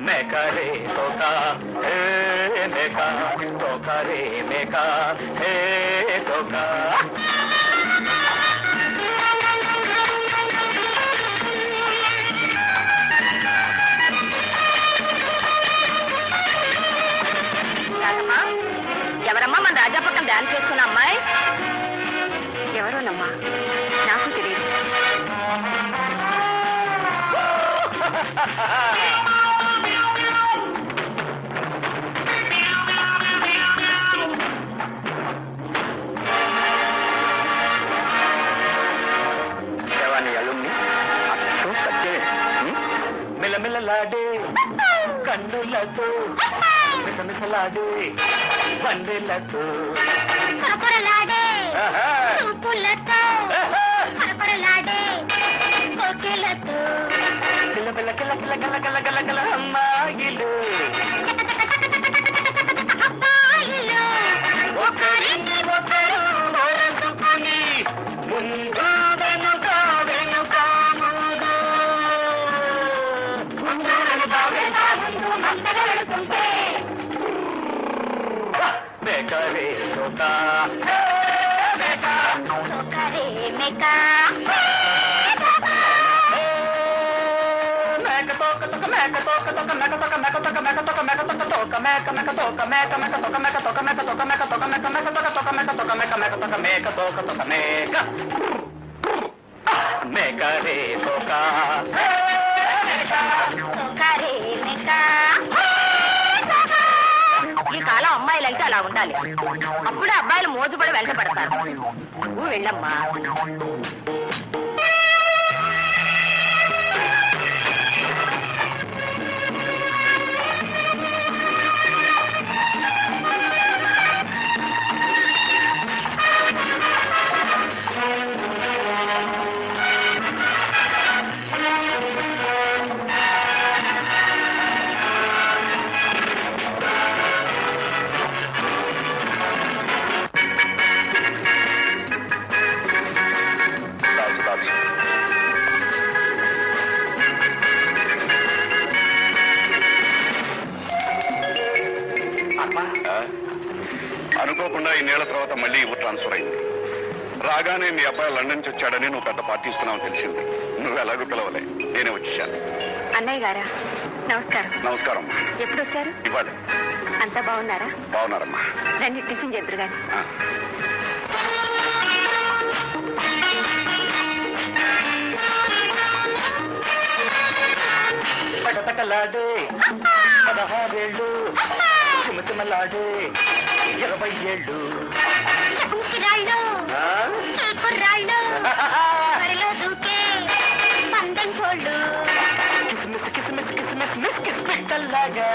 మేక రే తోక హే మేక తోక రే మేక హే తోక. ఎవరమ్మా మన రాజా పక్కన డాన్స్ చేస్తున్న అమ్మాయి? ఎవరోనమ్మా, నాకు తెలియదు. దేవాని అల్లుణ్ణి అచ్చం సత్యమే. మిలమిలలాడే కన్నులతో మిసమిసలాడే బండిలతో కరకరలాడే చూపులతో కరకరలాడే కోకిలతో కిలబిల కిల కిల కిల కిల కిల కిల అమ్మాయిలు అబ్బాయిలు ఒకరిని ఒకరు మోసుకుని ముందు వెనుక వెనుక ముందు మేక రే తోక మేక తోక రే మేక మేక తోక తోక మేక తోక తోక మేక తోక మేక తోక మేక తోక మేక తోక తోక మేక మేక తోక మేక మేక తోక మేక తోక మేక తోక మేక తోక మేక మేక తోక తోక మేక తోక మేక మేక తోక మేక తోక తోక మేక మేక రే తోక తోక రే మేక. ఈ కాలం అమ్మాయిలంటే అలా ఉండాలి. అప్పుడే అబ్బాయిలు మోజుపడి వెంట పడతారు. నువ్వు వెళ్ళమ్మా. అనుకోకుండా ఈ నెల తర్వాత మళ్ళీ ఊరు ట్రాన్స్ఫర్ అయింది. రాగానే మీ అబ్బాయి లండన్ నుంచి వచ్చాడని నువ్వు పెద్ద పార్టీ ఇస్తున్నావు తెలిసింది. నువ్వు ఎలాగో పిలవలే, నేనే వచ్చేసాను. అన్నయ్య గారా, నమస్కారం. నమస్కారం. ఎప్పుడు వచ్చారు? ఇవ్వాలి. అంతా బాగున్నారా? బాగున్నారమ్మా. రండి టిఫిన్ చేద్దరు గాని. పటపటలాడే 16 చిమచిమలాడే 20 ఏళ్ళు కిస్మిస్ కిస్మిస్ కిస్మిస్ మిస్ కిస్ పెట్టల్లాగా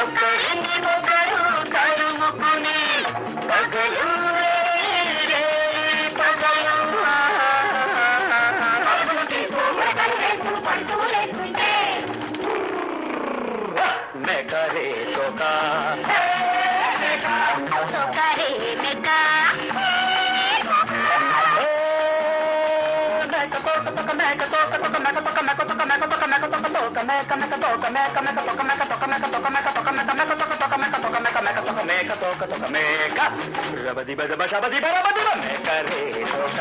ఒకరిని ఒకరు తరుముకుని పగలు మేక రే తోక తోక రే మేక మేక తోక తోక మేక తోక తోక మేక తోక మేక తోక మేక తోక మేక తోక తోక మేక మేక తోక మేక మేక తోక మేక తోక మేక తోక మేక తోక మేక మేక తోక తోక మేక తోక మేక మేక తోక మేక తోక తోక మేక రబది బజ బషబది బరబది మేక రే తోక